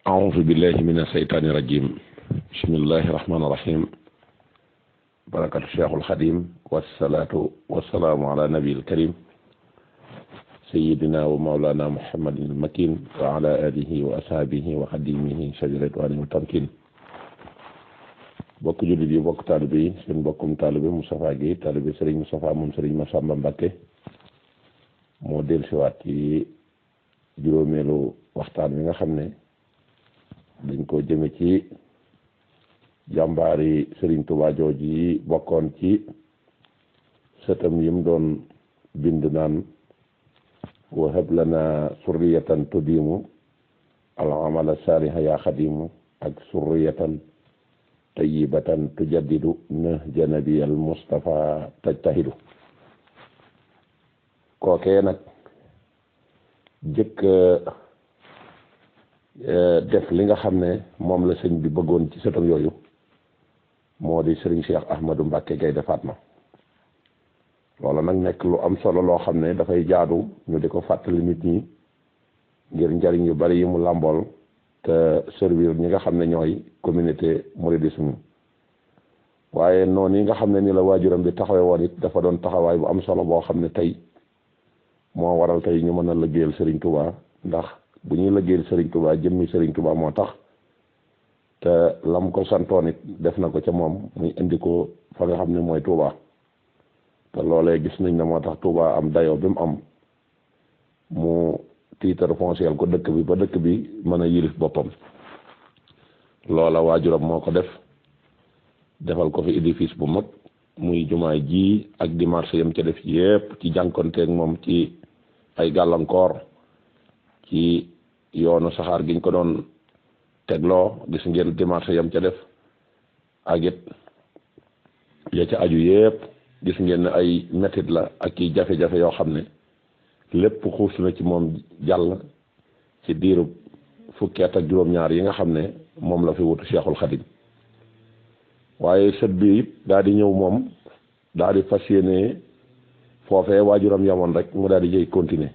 أعوذ بالله من الشيطان الرجيم بسم الله الرحمن الرحيم بركة الشيخ الخديم والصلاة والسلام على نبي الكريم سيدنا ومولانا محمد المكين وعلى آله وأصحابه وخديمه شجرة وانه تمكين bokk jullit yi bokk taalibe yi seen bokkum taalibe Moustapha Guèye taalibe Serigne Moustapha moom Serigne Massamba Mbacké moo dellusiwaat ci juróomeelu waxtaan wi nga xam ne dañ ko jëme ci jàmbaari Serigne Touba jooji yi bokkoon ci sëtam yim doon bind naan wa hab lana surriyatan tudimu al amala saaliha yaa xadimu ak surriyatan tayyibatan tujaddidu nahja nabiyal Mustafa tajtahidu kookee nag jëkk def li nga xam ne moom la sëñ bi bëggoon ci sëtam yooyu moo di sëriñ Cheikh Ahmadou Mbacké Gaïndé Fatma loolu nag nekk lu am solo loo xam ne dafay jaadu ñu di ko fàttali nit ñi ngir njariñ yu bari yi mu làmbool te servir ñi nga xam ne ñooy communauté mouridisme waaye noonu yi nga xam ne ni la waajuram bi taxawe woon it dafa doon taxawaay bu am solo boo xam ne tey moo waral tey ñu mën a liggéeyal Serigne Touba ndax bu ñuy liggéeyal Serigne Touba jëmmi Serigne Touba moo tax te lam ko santoon it def na ko ca moom muy indi ko fa nga xam ne mooy Touba te loolee gis nañ ne moo tax Touba am dayoo bi mu am mu titre foncier ko dëkk bi ba dëkk bi mën a yilif boppam loola waajuram moo ko defal ko fi édifice bu mag muy jumaay ji ak dimanche yam ca def yépp ci jànkonteeg moom ci ay gàllankoor ci yoonu saxaar giñ ko doon tegloo gis ngeen dimanche yam ca def ak it ya ca aju yépp gis ngeen ne ay métit la ak i jafe-jafe yoo xam ne lépp xuus na ci moom jàll ci diirub fukki at ak juróom-ñaar yi nga xam ne moom la fi wutu Cheikhul Khadim waaye sët bi it daal di ñëw moom daal di fas yéene foofee waajuram yamoon rek mu daal di jëy continuer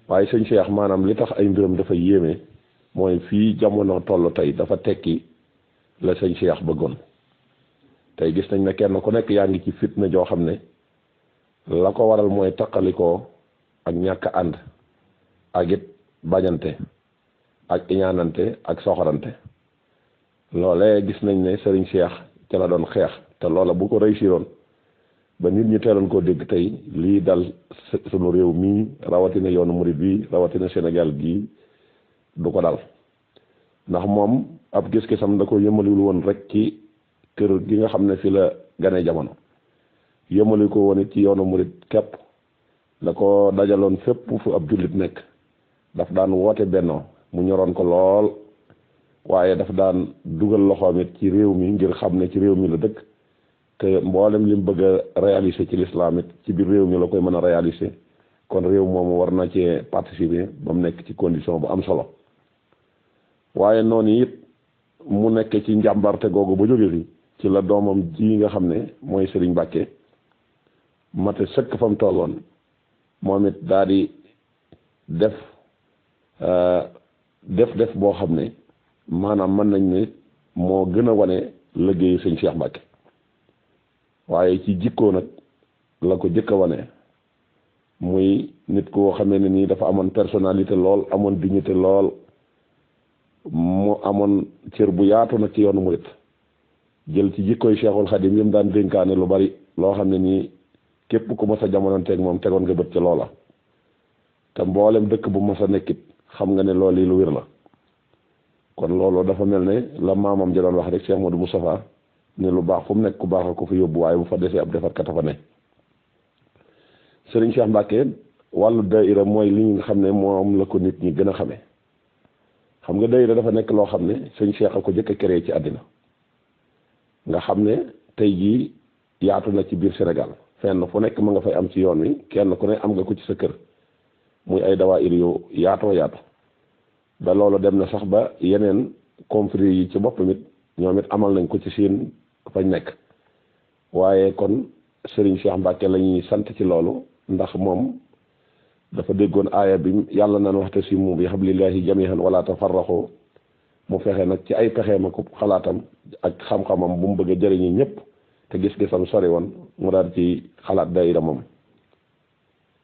waaye sëñ Cheikh maanaam li tax ay mbiram dafa yéeme mooy fii jamono toll tey dafa tekki la sëñ Cheikh bëggoon tey gis nañ ne kenn ku nekk yaa ngi ci fitna joo xam ne la ko waral mooy taqalikoo ak ñàkk ànd ak it bañante ak iñaanante ak soxorante loolee gis nañ ne Serigne Cheikh ca la doon xeex te loola bu ko réussiroon ba nit ñi teeloon koo dégg tey lii dal sunu réew mii rawatina yoonu murid bi rawatina Sénégal gii du ko dal ndax moom ab gis-gisam da ko yëmaliwul woon rek ci kër gi nga xam ne fi la gane jamono yëmali ko woon it ci yoonu murid képp da ko dajaloon fépp fu ab jullit nekk daf daan woote bennoo mu ñoroon ko lool waaye daf daan dugal loxoom it ci réew mi ngir xam ne ci réew mi la dëkk te mboolem lim bëgg a réaliser ci l'islam it ci biir réew mi la koy mën a réaliser kon réew moomu war na cee participer ba mu nekk ci condition bu am solo waaye noonu it mu nekk ci njàmbarte googu ba jóge fi ci la doomam ji nga xam ne mooy Serigne Mbacké mate sëkk fa mu tolloon moom it daal di def boo xam ne maanaam mën nañ ne moo gën a wane liggéeyu sëñ Cheikh Mbacké waaye ci jikkoo nag la ko jëkk a wane muy nit koo xamee ne nii dafa amoon personnalité lool amoon dignité lool mu amoon cër bu yaatu nag ci yoonu murit jël ci jikkooy Cheikhul Khadim yi mu daan dénkaane lu bari loo xam ne nii képp ku mas a jamononteeg moom tegoon nga bët ci loola te mboolem dëkk bu mas a nekkit xam nga ne loolu yi lu wér la kon loolu dafa mel ne la maamam ja doon wax rek Cheikh Modou Moustapha ne lu baax fu mu nekk ku baax a ko fi yóbbu waaye bu fa desee ab defarkat a fa ne Serigne Cheikh Mbacké wàllu daayira mooy li nga xam ne moom la ko nit ñi gën a xamee xam nga daayira dafa nekk loo xam ne sëñ Cheikh a ko jëkk a créé ci àddina nga xam ne tey jii yaatu na ci biir Sénégal fenn fu nekk ma nga fay am ci yoon wi kenn ku ne am nga ko ci sa kër muy ay dawaayir yu yaatoo yaatu ba loolu dem na sax ba yeneen confréries yi ci boppam it ñoom it amal nañ ko ci seen fañ nekk waaye kon Serigne Cheikh Mbacké la ñuy sant ci loolu ndax moom dafa déggoon aaya bi yàlla naan waxtasimu bi hablillahi jami'an wala tafarraqu mu fexe nag ci ay pexeem ak xalaatam ak xam-xamam bu mu bëgg a jëriñi ñëpp te gis-gisam sori woon mu daal ci xalaat daayira moom.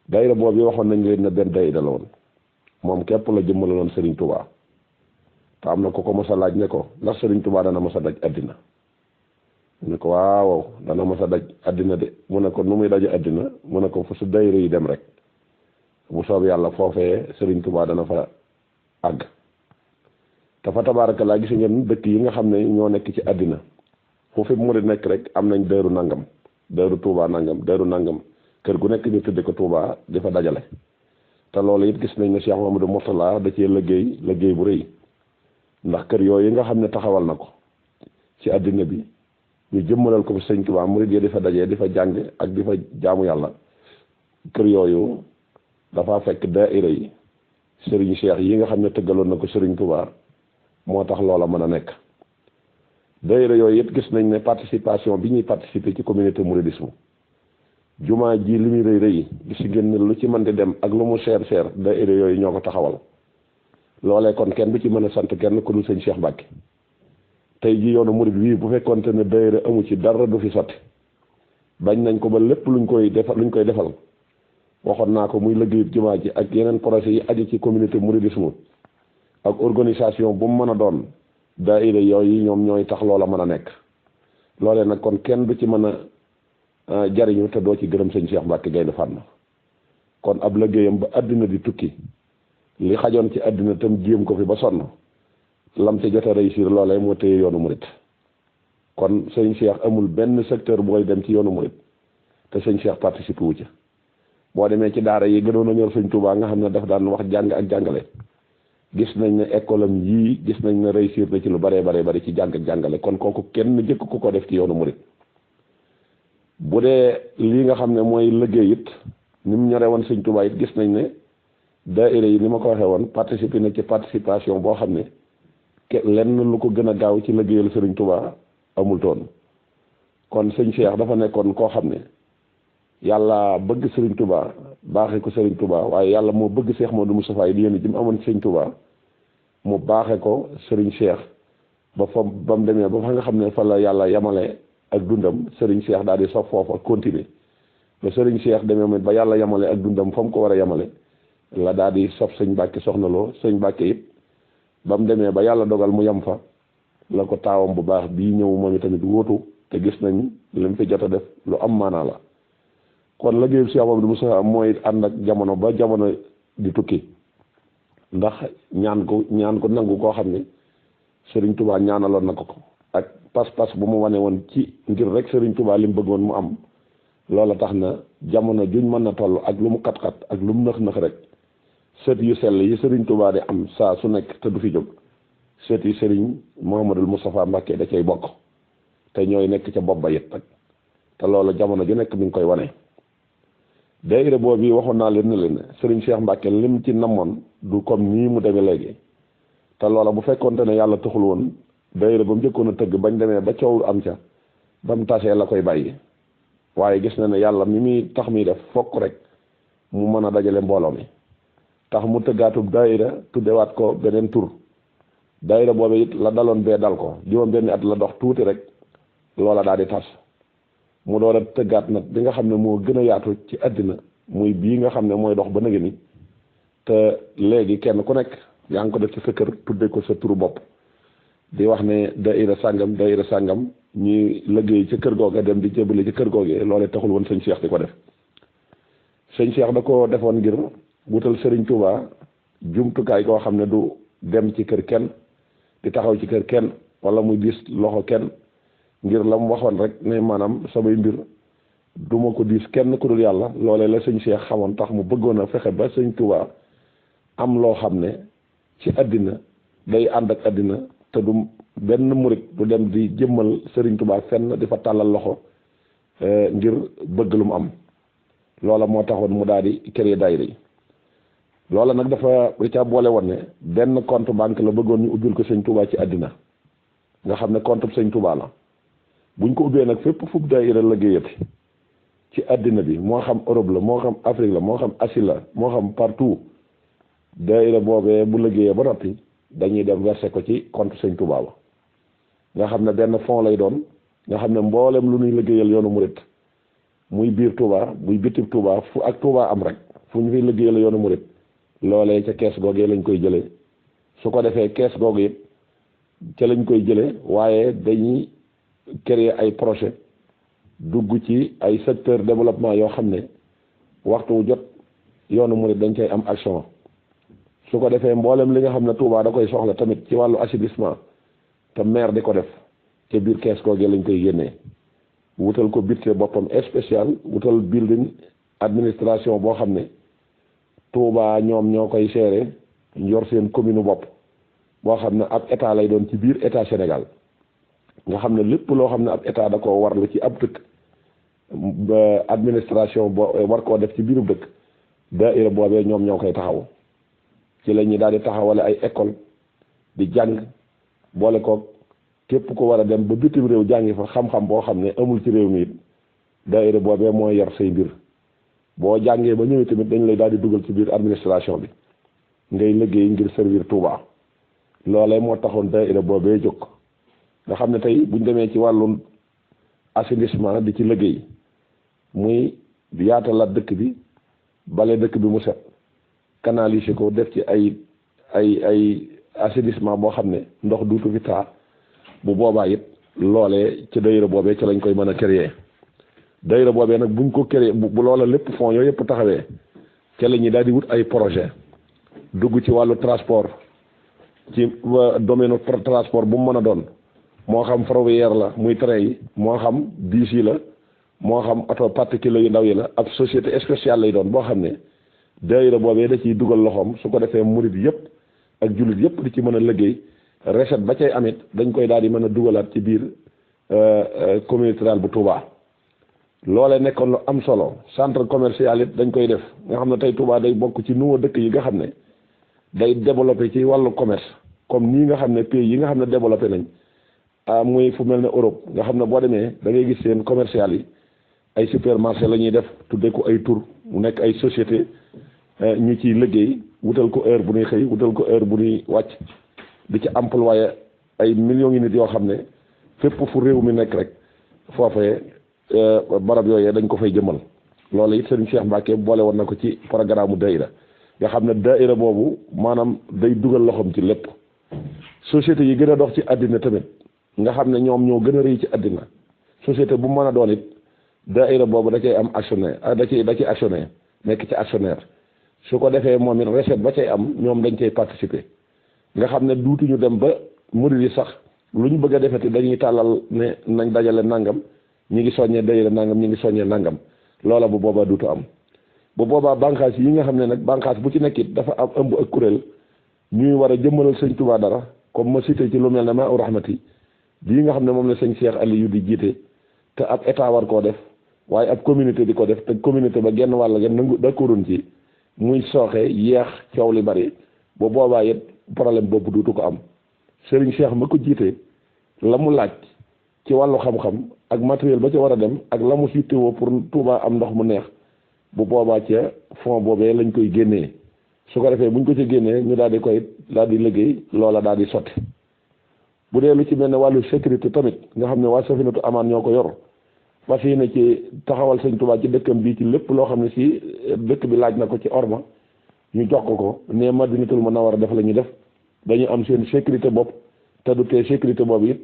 daayira boobu waxoon nañ leen ne benn daayira la woon moom képp la jëmmalaloon Serigne Touba te am na ko mos a laaj ne ko ndax Serigne Touba dana mos a daj àddina mu ne ko waaw dana mos a daj àddina de mu ne ko nu muy daje àddina mu ne ko fu su daayira yi dem rek bu soob yàlla foofee Serigne Touba dana fa àgg. te fa tabaaraka laa gis ngeen dëkk yi nga xam ne ñoo nekk ci àddina foofu mu di nekk rek am nañ dëru nangam dëru Touba nangam kër gu nekk ñu tudde ko Touba di fa dajale te loolu it gis nañ ne Cheikh Mamadou Mourtala da cee liggéey bu rëy ndax kër yooyu nga xam ne taxawal na ko ci àddina bi ñu jëmmalal ko fi sëñ Touba murid yi di fa dajee di fa jàng ak di fa jaamu yàlla kër yooyu dafa fekk daayira yi Serigne Cheikh yi nga xam ne tëggaloon na ko Serigne Touba moo tax loola mën a nekk daayira yooyu it gis nañ ne participation bi ñuy participer ci communauté mouridisme jumaa ji li muy rëy gis ngeen ne lu ci mën di dem ak lu mu cher daayira yooyu ñoo ko taxawal loolee kon kenn du ci mën a sant kenn ku dul sëñ Cheikh Mbacke tey ji yoonu murid wii bu fekkonte ne daayira amu ci dara du fi sotti bañ nañ ko ba lépp luñ koy defal waxoon naa ko muy liggéey jumaa ji ak yeneen projet yi aju ci communauté mouridisme ak organisation bu mu mën a doon daayira yooyu ñoom ñooy tax loola mën a nekk loolee nag kon kenn du ci mën a jariñu te doo ci gërëm sëñ Cheikh Mbacke Gaïndé Fatma kon ab liggéeyam ba àddina di tukki li xajoon ci àddina tam jéem ko fi ba sonn lam ci jot a réussir loolee moo téye yoonu murit kon sëñ Cheikh amul benn secteur booy dem ci yoonu murit te sëñ Cheikh participe wu ci boo demee ci daara yi gënoon a ñor sëñ Touba nga xam ne daf daan wax jàng ak jàngale gis nañ ne école am yii gis nañ ne réussir na ci lu bare ci jàng ak jàngale kon kooku kenn jëkk ku ko def ci yoonu murit bu dee lii nga xam ne mooy liggéey it ni mu ñore woon sëñ Touba it gis nañ ne daayira yi ni ma ko waxee woon participer na ci participation boo xam ne lenn lu ko gën a gaaw ci liggéeyal sëriñ Touba amul toon kon sëñ Cheikh dafa nekkoon koo xam ne yàlla bëgg sëriñ Touba baaxee ko sëriñ Touba waaye yàlla moo bëgg Cheikh Modou Moustapha yi yéen ji mu amoon sëñ Touba mu baaxee ko sëriñ Cheikh ba mu demee ba fa nga xam ne fa la yàlla yamale ak dundam sëriñ Cheikh daal di sof foofa continuer ba sëriñ Cheikh demee ba yàlla yamale ak dundam fa mu ko war a yamale la daal di sof sëñ Mbàkke soxna loo sëñ Mbàkke it ba mu demee ba yàlla dogal mu yam fa la ko taawam bu baax bii ñëw moom tamit wóotu te gis nañ li mu fi jot a def lu am maanaa la kon liggéeyu Cheikh Mamadou Moustapha mooy ànd ak jamono ba jamono di tukki ndax ñaan ko nangu koo xam ne Serigne Touba ñaanaloon na ko ak pas-pas bu mu wane woon ci ngir rek Serigne Touba li mu bëggoon mu am loola tax na jamono juñ mën na toll ak lu mu xat-xat ak lu mu nëx-nëx rek sët yu sell yi Serigne Touba di am saa su nekk te du fi jóg sët yi Serigne Mouhamadou Moustapha Mbacké da cay bokk te ñooy nekk ca bopp ba it nag te loolu jamono ju nekk mi ngi koy wane. daayira boobu waxoon naa leen ne leen Serigne Cheikh Mbacke lim ci namoon du comme nii mu demee léegi te loola bu fekkonte ne yàlla taxul woon daayira ba mu njëkkoon a tëgg bañ demee ba coow am ca ba mu tasee la koy bàyyi waaye gis na ne yàlla mi muy tax muy def fokk rek mu mën a dajale mbooloo mi tax mu tëggaatub daayira tuddewaat ko beneen tur daayira boobu it la daloon bee dal ko juróom benn at la dox tuuti rek loola daal di tas mu door a tëggaat nag bi nga xam ne moo gën a yaatu ci àddina muy bii nga xam ne mooy dox ba nëgë ni te léegi kenn ku nekk yaa ngi ko def ci sa kër tudde ko sa turu bopp di wax ne daayira sàngam ñuy liggéey ca kër googe dem di jébale ci kër googe loolee taxul woon sëñ Cheikh di ko def sëñ Cheikh da ko defoon ngir wutal Serigne Touba jumtukaay koo xam ne du dem ci kër kenn di taxaw ci kër kenn wala muy diis loxo kenn ngir la mu waxoon rek ne maanaam samay mbir du ma ko diis kenn ku dul yàlla loolee la sëñ Cheikh xamoon tax mu bëggoon a fexe ba sëñ Touba am loo xam ne ci àddina day ànd ak àddina te du benn murit du dem di jëmmal Serigne Touba fenn di fa tàllal loxo ngir bëgg lu mu am loola moo taxoon mu daal di créer daayira yi loola nag dafa ca boole woon ne benn compte banque la bëggoon ñu ubbil ko sëñ Touba ci àddina nga xam ne compte sëñ Touba la buñ ko ubbee nag fépp fu daayira liggéeyati ci àddina bi moo xam Europe la moo xam Afrique la moo xam Asie la moo xam partout daayira boobee bu liggéeyee ba noppi dañuy dem verser ko ci compte sëñ Touba ba nga xam ne benn fonds lay doon nga xam ne mboolem lu ñuy liggéeyal yoonu murit muy biir Touba muy bitib Touba fu ak Touba am rek fu ñu fiy liggéeyal yoonu murit loolee ca kees googee lañ koy jëlee su ko defee kees googu it ca lañ koy jëlee waaye dañuy créer ay projet dugg ci ay secteur développement yoo xam ne waxtu wu jot yoonu murit dañ cay am action su ko defee mboolem li nga xam ne Touba da koy soxla tamit ci wàllu assainissement te maire di ko def ca biir kees googee lañ koy génnee wutal ko budget boppam spécial wutal building administration boo xam ne Touba ñoom ñoo koy gérer yor seen commune bopp boo xam ne ab état lay doon ci biir état Sénégal nga xam ne lépp loo xam ne ab état da koo warlu ci ab dëkk ba administration boo war koo def ci biiru dëkk daayira boobee ñoom ñoo koy taxaw ci la ñuy daal di taxawale ay école di jàng boole ko képp ko war a dem ba bitim réew jàngi fa xam-xam boo xam ne amul ci réew mi it daayira boobee mooy yor say mbir boo jàngee ba ñëwee tamit dañ lay daal di dugal ci biir administration bi ngay liggéey ngir servir Touba loolee moo taxoon daayira boobee jóg nga xam ne tey buñ demee ci wàllu assainissement di ci liggéey muy yaatalaat dëkk bi bale dëkk bi mu set canaliser ko def ci ay assainissement boo xam ne ndox duutu fi taa bu boobaa it loolee ci daayira boobee ci lañ koy mën a créer daayira boobee nag buñ ko créer bu loola lépp fonds yooyu yëpp taxawee ca la ñuy daal di wut ay projet dugg ci wàllu transport ci domaine transport bu mu mën a doon moo xam ferroviaire la muy train yi moo xam bus yi la moo xam oto particulier yu ndaw yi la ab société spéciale lay doon boo xam ne daayira boobee da ciy dugal loxoom su ko defee murit yëpp ak jullit yëpp di ci mën a liggéey recette ba cay amit dañ koy daal di mën a dugalaat ci biir communauté rurale bu Touba loolee nekkoon lu am solo centre commercial it dañ koy def nga xam ne tey Touba day bokk ci nouveau dëkk yi nga xam ne day développé ci wàllu commerce comme nii nga xam ne pays yi nga xam ne développé nañ muy fu mel ne Europe nga xam ne boo demee da ngay gis seen commercial yi ay supermarché la ñuy def tuddee ko ay tur mu nekk ay société ñu ciy liggéey wutal ko heure bu ñuy xëy wutal ko heure bu ñuy wàcc di ci employé ay millions yi nit yoo xam ne fépp fu réew mi nekk rek foofee barab yooyee dañ ko fay jëmal loolu it Serigne Cheikh Mbacke boole woon na ko ci programme mu daayira nga xam ne daayira boobu maanaam day dugal loxoom ci lépp société yi gën a dox ci àddina tamit nga xam ne ñoom ñoo gën a rëy ci àddina société bu mën a doon it daayira boobu da cay am actionnaire da ciy actionnaire nekk ci actionnaire su ko defee moom it recette ba cay am ñoom dañ cay participer nga xam ne duutuñu dem ba murid yi sax lu ñu bëgg a defeti dañuy tàllal ne nañ dajale nangam ñi ngi soññee daayira nangam ñi ngi soññee nangam loola bu boobaa duutu am bu boobaa bànqaas yi nga xam ne nag bànqaas bu ci nekkit dafa am ëmb ak kuréel ñuy war a jëmmalal sëñ Touba dara comme ma cité ci lu mel ne Maa-u Rahmati bii nga xam ne moom la sëñ Cheikh Aliou di jiite te ab état war koo def waaye ab communauté di ko def te communauté ba genn wàll gen nangu d'accorduñ ci muy sooxe yeex coow li bari bu boobaa it problème boobu duutu ko am Serigne Cheikh ma ko jiite la mu laaj ci wàllu xam-xam ak matériel ba ca war a dem ak la mu yittewoo pour Touba am ndox mu neex bu boobaa ca fond boobee lañ koy génnee su ko defee buñ ko ci génnee ñu daal di koy daal di liggéey loola daal di sotti bu dee lu ci mel ne wàllu sécurité tamit nga xam ne waa Safinatu Amaan ñoo ko yor fas yéene ci taxawal sëñ Touba ci dëkkam bi ci lépp loo xam ne si dëkk bi laaj na ko ci orma ñu jox ko ne Madinatul Munawwara def la ñuy def dañu am seen sécurité bopp te du tee sécurité boobu it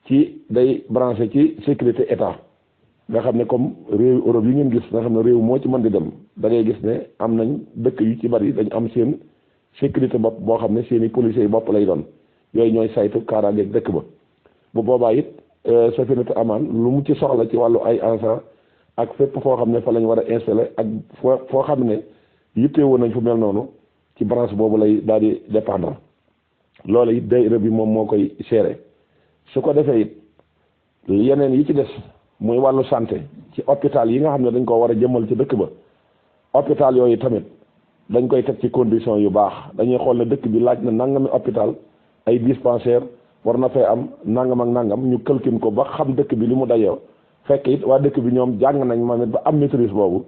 ci day branché ci sécurité état nga xam ne comme réew Europe yi ngeen gis nga xam ne réew moo ci mën di dem da ngay gis ne am nañ dëkk yu ci bari dañ am seen sécurité bopp boo xam ne seen i policiers yi bopp lay doon yooyu ñooy saytu kaaraangeeg dëkk ba bu boobaa it Safinatu Amaan lu mu ci soxla ci wàllu ay agents ak fépp foo xam ne fa lañ war a installé ak foo xam ne yittewoo nañ fu mel noonu ci branche boobu lay daal di dépendre loolu it daayira bi moom moo koy gérer su ko defee it yeneen yi ci des muy wàllu santé ci hôpital yi nga xam ne dañ ko war a jëmmal ci dëkk ba hôpital yooyu tamit dañ koy teg ci condition yu baax dañuy xool ne dëkk bi laaj na nangami hôpital ay dispensaire war na fee am nangam ak nangam ñu calcule ko ba xam dëkk bi li mu dajoo fekk it waa dëkk bi ñoom jàng nañ ma ba am maîtrise boobu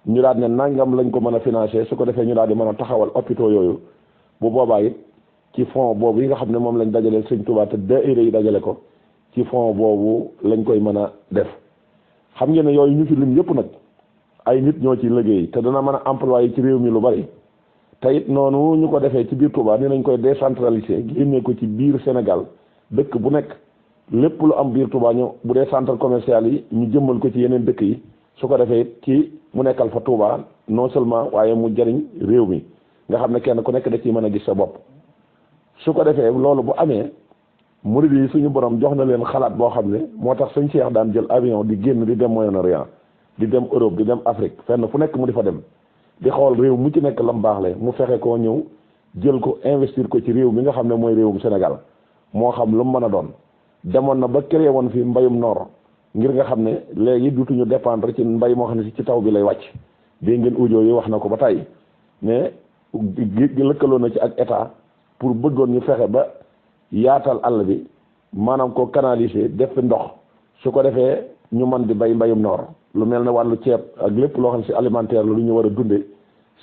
ñu daal ne nangam lañ ko mën a financer su ko defee ñu daal di mën a taxawal hôpitaux yooyu bu boobaa it ci fond boobu yi nga xam ne moom lañ dajaleel sëñ Touba te daayira yi dajale ko ci fond boobu lañ koy mën a def. xam ngeen ne yooyu ñu fi lim yëpp nag ay nit ñoo ci liggéey te dana mën a employé ci réew mi lu bari te it noonu ñu ko defee ci biir Touba ni nañ koy décentraliser génne ko ci biir Sénégal dëkk bu nekk lépp lu am biir Touba ñu bu dee centre commercial yi ñu jëmmal ko ci yeneen dëkk yi su ko defee it ci mu nekkal fa Touba non seulement waaye mu jariñ réew mi nga xam ne kenn ku nekk da ciy mën a gis sa bopp. su ko defee loolu bu amee murid yi suñu borom jox na leen xalaat boo xam ne moo tax sëñ Cheikh daan jël avion di génn di dem Moyen-Orient di dem Europe di dem Afrique fenn fu nekk mu di fa dem di xool réew mu ci nekk lam baaxle mu fexe koo ñëw jël ko investir ko ci réew mi nga xam ne mooy réewum Sénégal moo xam lu mu mën a doon. demoon na ba créé woon fi mbayum noor ngir nga xam ne léegi dutuñu dépendre ci mbay moo xam ne si ci taw bi lay wàcc dégg ngeen audio yi wax na ko ba tey mais lëkkaloo na ci ak état pour bëggoon ñu fexe ba yaatal àll bi maanaam ko canaliser def fi ndox su ko defee ñu mën di bay mbayum noor lu mel ne wàllu ceeb ak lépp loo xam ne si alimentaire la lu ñu war a dundee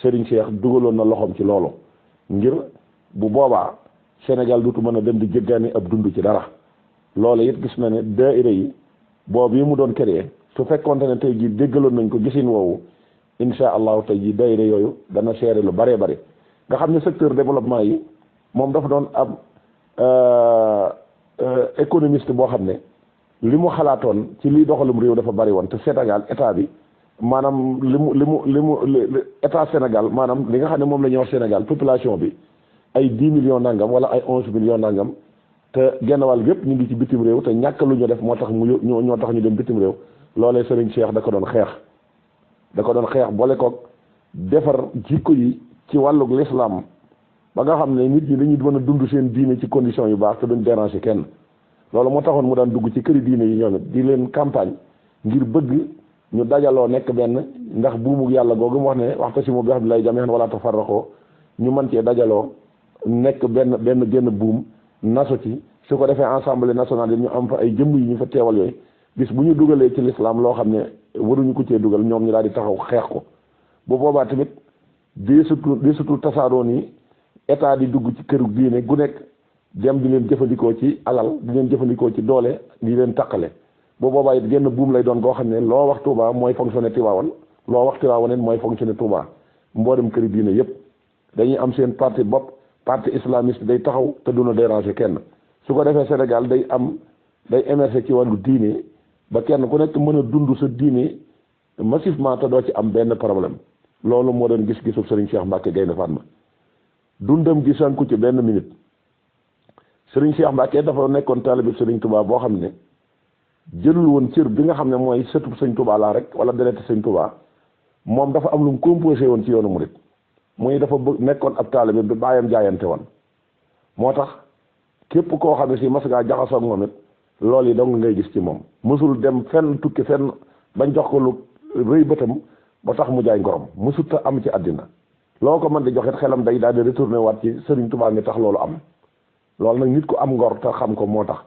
Serigne Cheikh dugaloon na loxoom ci loolu ngir bu boobaa Sénégal dutu mën a dem di jëggaani ab dund ci dara. loolu it gis na ne daayira yi boobu yi mu doon créé su fekkonte ne tey jii déggaloon nañ ko gisin woowu insha allahu tey jii daayira yooyu dana seere lu baree bari nga xam ne secteur développement yi moom dafa doon ab économiste boo xam ne li mu xalaatoon ci liy doxalum réew dafa bari woon te Sénégal état bi maanaam li mu état Sénégal maanaam li nga xam ne moom la ñuy wax Sénégal population bi ay 10 millions nangam wala ay 11 millions nangam. te genn wàll gépp ñu ngi ci bitim réew te ñàkk lu ñu def moo tax ñoo tax ñu dem bitim réew loolee Serigne Cheikh da ko doon xeex boole koog defar jikko yi ci wàllug l'islam ba nga xam ne nit ñi dañuy mën a dund seen diine ci condition yu baax te duñ déranger kenn loolu moo taxoon mu daan dugg ci këri diine yi ñoom it di leen campagne ngir bëgg ñu dajaloo nekk benn ndax buumu yàlla googu mu wax ne wa'tasimu bi hablillahi jamii'an wala tafarraqu ñu mën cee dajaloo nekk benn génn buum naso ci su ko defee assemblée nationale yi ñu am fa ay jëmm yi ñu fa teewal yooyu bis bu ñu dugalee ci l'islam loo xam ne waruñu ko cee dugal ñoom ñu daal di taxaw xeex ko bu boobaa tamit deesutul tasaaroo ni état di dugg ci këru diine gu nekk dem di leen jëfandikoo ci alal di leen jëfandikoo ci doole di leen taqale bu boobaa it génn buum lay doon goo xam ne loo wax Touba mooy fonctionner Tivaouane loo wax Tivaouane mooy fonctionner Touba mboolem këri diine yépp dañuy am seen parti bopp parti islamiste day taxaw te duna déranger kenn su ko defee Sénégal day émerger ci wàllu diine ba kenn ku nekk mën a dund sa diine massivement te doo ci am benn problème loolu moo doon gis-gisu Serigne Cheikh Mbacke Gaïndé Fatma dundam gi sànku ci benn minute Serigne Cheikh Mbacke dafa nekkoon taalibe Serigne Touba boo xam ne jëlul woon cër bi nga xam ne mooy sëtub Serigne Touba laa rek wala dereti Serigne Touba moom dafa am lu mu composé woon ci yoonu murit muy dafa nekkoon ab taalibe bi baayam jaayante woon moo tax képp koo xam ne si mas ngaa jaxasoo ak moom it loolu yi dong ngay gis ci moom mësul dem fenn tukki fenn bañ jox ko lu rëy bëtam ba tax mu jaay ngorom mësut a am ci àddina loo ko mën di joxit xelam day daal di retourné waat ci Serigne Touba mi tax loolu am loolu nag nit ku am ngor te xam ko moo tax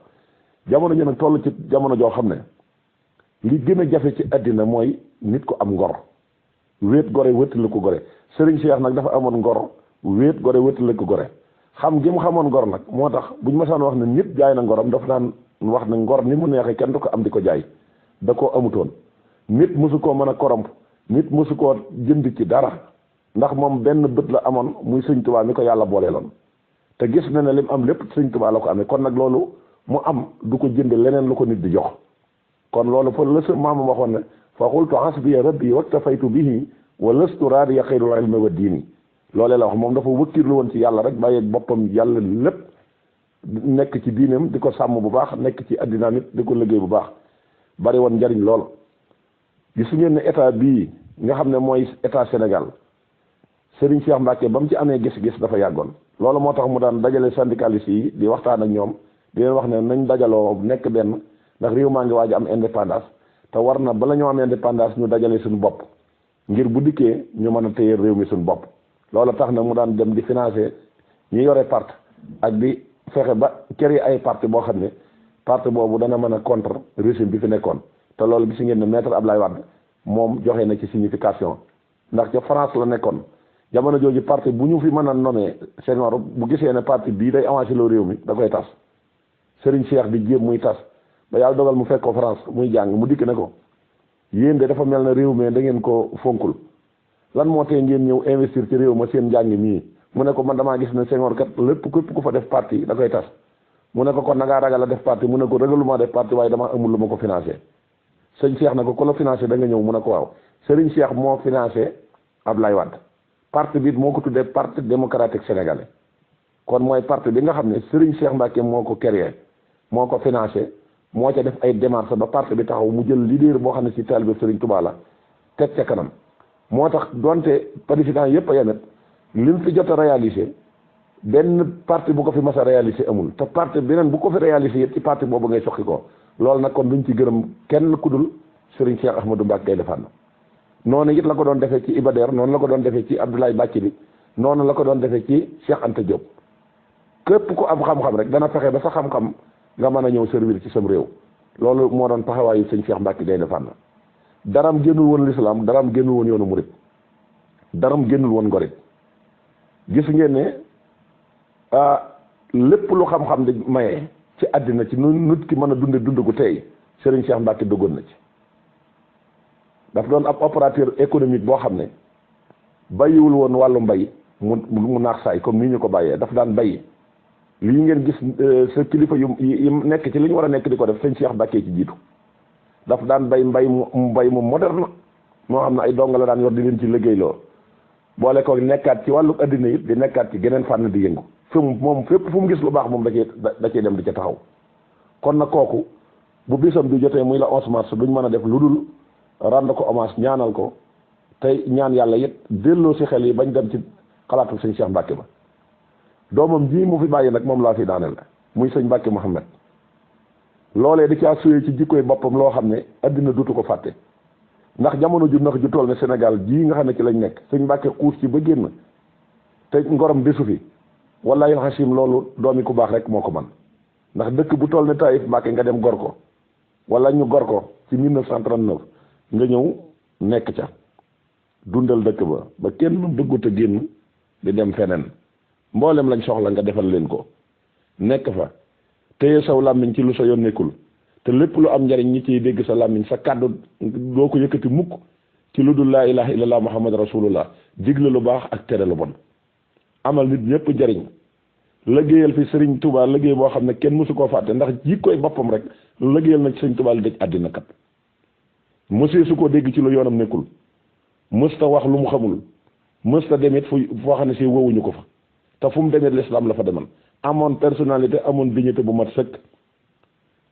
jamono ji nag toll ci jamono joo xam ne li gën a jafe ci àddina mooy nit ku am ngor wéet gore wéttali ko gore Serigne Cheikh nag dafa amoon ngor wéet gore wéttali ko gore xam gi mu xamoon ngor nag moo tax buñ masaan wax ne nit jaay na ngorom dafa daan wax ne ngor ni mu neexee kenn du ko am di ko jaay da koo amutoon nit mosu koo mën a koromp nit mosu koo jënd ci dara ndax moom benn bët la amoon muy Sëñ Tuubaa mi ko yàlla booleeloon te gis na ne lim am lépp Sëñ Tuubaa la ko amee kon nag loolu mu am du ko jënd leneen lu ko nit di jox kon loolu fa la sa maamam waxoon ne fa qultu hasbiya rabbi waktafaytu bihi wa lastu raadiya xayrul ilmi wa diini loolee la wax moom dafa wëkkirlu woon ci yàlla rek bàyyeeg boppam yàlla lépp nekk ci diineem di ko sàmm bu baax nekk ci addina nit di ko liggéey bu baax bari woon njariñ lool gis ngeen ne état bii nga xam ne mooy état Sénégal Serigne Cheikh Mbacke ba mu ci amee gis-gis dafa yàggoon loolu moo tax mu daan dajale syndicalistes yi di waxtaan ak ñoom di leen wax ne nañ dajaloo nekk benn ndax réew maa ngi waaj am indépendance te war na bala ñoo am indépendance ñu dajale suñu bopp ngir bu dikkee ñu mën a téye réew mi suñu bopp loolu tax na mu daan dem di financer ñi yore parti ak di fexe ba kër yi ay parti boo xam ne parti boobu dana mën a contre régime bi fi nekkoon te loolu gis ngeen ne maître Abdoulaye Wade moom joxe na ci signification ndax ca France la nekkoon jamono jooju parti bu ñu fi mën a nommer Senghor bu gisee ne parti bii day avancé loo réew mi da koy tas Serigne Cheikh di jéem muy tas ba yàlla dogal mu fekk ko France muy jàng mu dikk ne ko yéen de dafa mel ne réew mi da ngeen ko fonkul lan moo tee ngeen ñëw investir ci réew ma seen njàng mii mu ne ko man damaa gis ne Senghor kat lépp képp ku fa def parti da koy tas mu ne ko kon na ngaa ragal a def parti mu ne ko ragaluma def parti waaye dama amul lu ma ko financé sëñ Cheikh na ko ku la financé da nga ñëw mu ne ko waaw Serigne Cheikh moo financé Abdoulaye Wade parti bi moo ko tuddee parti démocratique sénégalais kon mooy parti bi nga xam ne Serigne Cheikh Mbacke moo ko créé moo ko financé moo ca def ay démarches ba parti bi taxaw mu jël leader boo xam ne ci taalibe Serigne Touba la teg ca kanam moo tax donte président yëpp a yemet lim fi jot a réalisé benn parti bu ko fi mas a réalisé amul te parti beneen bu ko fi réalisé yëpp ci parti boobu ngay soqi ko loolu nag kon duñ ci gërëm kenn ku dul Serigne Cheikh Ahmadou Mbacke Gaïndé Fatma noonu it la ko doon defee ci Iba Der noonu la ko doon defee ci Abdoulaye Bathily noonu la ko doon defee ci Cheikh Anta Diop képp ku am xam-xam rek dana fexe ba sa xam-xam nga mën a ñëw servir ci sam réew loolu moo doon taxawaayu sëñ Cheikh Mbacke Gaïndé Fatma daram génnul woon l'islam daram génnul woon yoonu murit daram génnul woon ngorit gis ngeen ne lépp lu xam-xam di maye ci àddina ci nu nit ki mën a dunde dund gu tey Serigne Cheikh Mbacke duggoon na ci daf doon ab opérateur économique boo xam ne bàyyiwul woon wàllu mbay mu naax saay comme ni ñu ko bàyyee daf daan bay lii ngeen gis sa kilifa yu nekk ci li ñu war a nekk di ko def sëñ Cheikh Mbacke ci jiitu daf daan bay mbay mu moderne moo xam ne ay donga la daan yor di leen ci liggéeyloo boole ko nekkaat ci wàllu addina it di nekkaat ci geneen fànn di yëngu fi moom fépp fu mu gis lu baax moom da cee dem di ca taxaw kon nag kooku bu bisam bi jotee muy la 11 mars duñ mën a def lu dul rendre ko hommage ñaanal ko tey ñaan yàlla it delloo si xel yi bañ dem ci xalaatu sëñ Cheikh Mbacke ba doomam ji mu fi bàyyi nag moom laa fi daaneel muy sëñ Mbacke Mouhamed loolee di caa suyee ci jikkoy boppam loo xam ne addina dutu ko fàtte ndax jamono ju nax ju toll ne Sénégal jii nga xam ne ci lañ nekk sëñ Mbacke xuus ci ba génn te ngorom desu fi wallahi alxasim loolu doomi ku baax rek moo ko man ndax dëkk bu toll ne Taïf Mbacke nga dem gor ko wala ñu gor ko ci 1939 nga ñëw nekk ca dundal dëkk ba kenn bëggut a génn di dem feneen mboolem lañ soxla nga defal leen ko nekk fa téye saw làmmiñ ci lu sa yoon nekkul te lépp lu am njariñ ñi ciy dégg sa làmmiñ sa kàddu doo ko yëkkati mukk ci lu dul laa ilaha illallah muhammad rasulullah digle lu baax ak tere lu bon amal nit ñëpp njariñ liggéeyal fi Serigne Touba liggéey boo xam ne kenn mësu koo fàtte ndax jikkoy boppam rek liggéeyal na ci Serigne Touba li dëj àddina kat mësee su ko dégg ci lu yoonam nekkul mësta wax lu mu xamul mësta demit foo xam ne si wowuñu ko fa te fu mu demee l'islam la fa demal amoon personnalité amoon dignité bu mat sëkk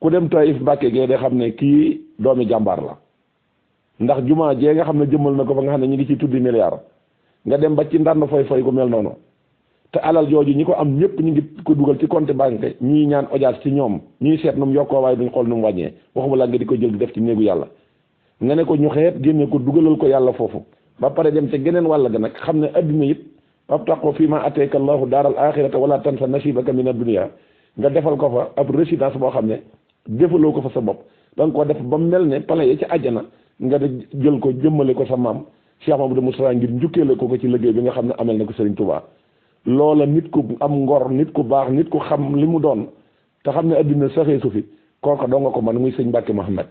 ku dem Taïf Mbacke gee de xam ne kii doomi jàmbaar la ndax jumaa jee nga xam ne jëmmal na ko fa nga xam ne ñu ngi ciy tuddi milliard nga dem ba ci ndànd foy ku mel noonu te alal jooju ñi ko am ñëpp ñu ngi ko dugal ci compte banque ñii ñaan audience ci ñoom ñuy seet nu mu yokkoo waaye duñ xool nu mu wàññee waxuma la nga di ko jël di def ci néegu yàlla nga ne ko ñu xeet génne ko dugalal ko yàlla foofu ba pare dem ca geneen wàll ga nag xam ne adduna it wabtaqu fii ma ateeka allahu daaral axirata wala tansa nasibaka min ad-dunya nga defal ko fa ab résidence boo xam ne defaloo ko fa sa bopp da nga ko def ba mel ne pale ya ca àjjana nga de jël ko jëmmale ko sa maam Cheikh Mamadou Moustapha ngir njukkeele ko ci liggéey bi nga xam ne amel na ko Serigne Touba loola nit ku am ngor nit ku baax nit ku xam li mu doon te xam ne addina saxee su fi kooka doo nga ko man muy sëñ Mbacke Mouhamed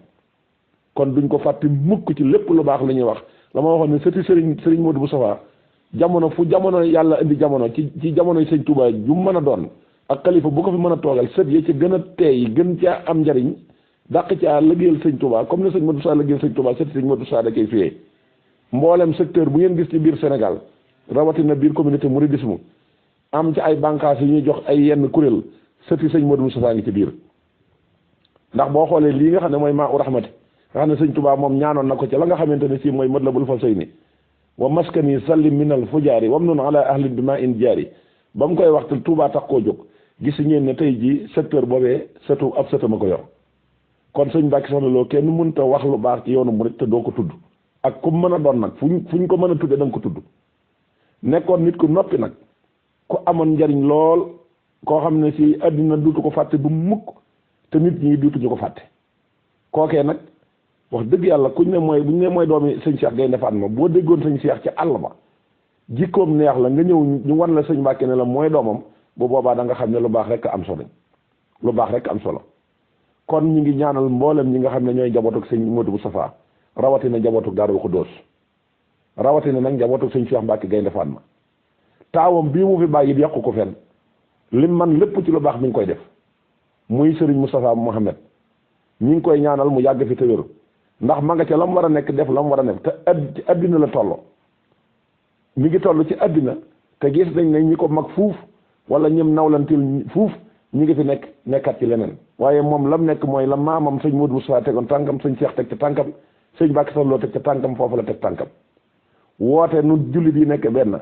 kon duñ ko fàtte mukk ci lépp lu baax la ñuy wax la ma waxoon ne sëti Serigne Modou Moustapha jamono fu jamono yàlla indi jamono ci jamonoy sëñ Touba ju mën a doon ak xalifa bu ko fi mën a toogal sët yi ci gën a teey gën caa am njariñ dàq caa liggéeyal sëñ Touba comme ne sëñ Modou Sa liggéeyal sëñ Touba sëti sëñ Modou Sa da koy fiyee mboolem secteur bu ngeen gis ci biir Sénégal rawatina biir communauté mouridisme am ci ay bànqaas yi ñuy jox ay yenn kuréel sëti sëñ Modou Moustapha ngi ci biir ndax boo xoolee lii nga xam ne mooy maa u rahmati nga xam ne sëñ Touba moom ñaanoon na ko ci la nga xamante ne si mooy Matlabul Fawzayni wa maskani sallim minal fujaari wam noonu ala ahlin bi ma in jaari ba mu koy waxtu Touba tax koo jóg gis ngeen ne tey ji secteur boobee sëtu ab sëtama ko yor kon sëñ Mbacke Soxna Lo kenn mënta wax lu baax ci yoonu murid te doo ko tudd ak ku mën a doon nag fuñ ko mën a tudde da nga ko tudd nekkoon nit ku noppi nag ku amoon njariñ lool koo xam ne si àddina duutu ko fàtte bu mukk te nit ñi duutuñu ko fàtte kookee nag wax dëgg yàlla buñ ne mooy doomi sëñ Cheikh Gaïndé Fatma boo déggoon sëñ Cheikh ci àll ba jikkoom neex la nga ñëw ñu wan la sëñ Mbàkke ne la mooy doomam bu boobaa da nga xam ne lu baax rek am solo lu baax rek am solo kon ñi ngi ñaanal mboolem ñi nga xam ne ñooy njabootuk sëñ Modou Moustapha rawatina njabootuk Daaru Xuddoos rawatina nag njabootuk sëñ Cheikh Mbacke Gaynde Fatma taawam bii mu fi bàyyi it yàqu ko fenn lim man lépp ci lu baax mi ngi koy def muy sëriñ Moustapha Mohamed ñi ngi koy ñaanal mu yàgg fi te wéru ndax ma nga ca la mu war a nekk def la mu war a nekk te ci addina la tolloo mi ngi toll ci addina te gis nañ ne ñi ko mag fuuf wala ñim nawlantil fuuf ñi ngi fi nekkat ci leneen waaye moom lam nekk mooy la maamam sëñ Modou Moustapha tegoon tànkam sëñ Cheikh teg ca tànkam sëñ Mbacke Soxna Lo teg ca tànkam foofu la teg tànkam woote nu jullit yi nekk benn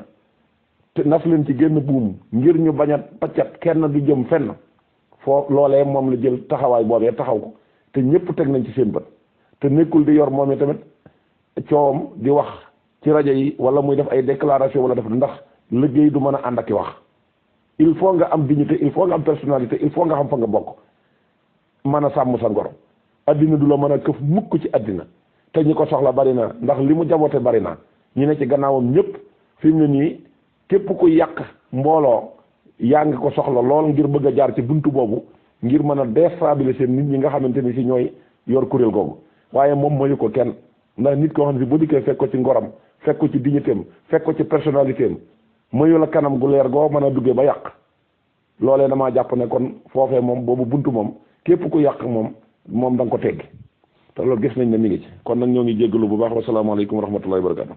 te naf leen ci génn buum ngir ñu bañ a paccat kenn du jëm fenn foo loolee moom la jël taxawaay boobee taxaw ko te ñëpp teg nañ ci seen bët te nekkul di yor moom i tamit coowam di wax ci rajo yi wala muy def ay déclaration wala def ndax liggéey du mën a ànd ak i wax il faut nga am dignité il faut nga am personnalité il faut nga xam fa nga bokk mën a sàmm sa ngoro addina du la mën a këf mukk ci addina te ñi ko soxla bari na ndax li mu jaboote bari na ñi ne ci gannaawam ñëpp fi mu ne nii képp ku yàq mbooloo yaa ngi ko soxla lool ngir bëgg a jaar ci buntu boobu ngir mën a déstabiliser nit ñi nga xamante ni si ñooy yor kuréel googu waaye moom mayu ko kenn ndax nit koo xam ne si bu dikkee fekk ko ci ngoram fekk ko ci dignité am fekk ko ci personnalité am mayu la kanam gu leer goo mën a duggee ba yàq loolee damaa jàpp ne kon foofee moom boobu buntu moom képp ku yàq moom da nga ko teggi te loolu gis nañ ne mi ngi ci kon nag ñoo ngi jéggalu bu baax wasalaamaaleykum wa rahmatullahi wa barakatu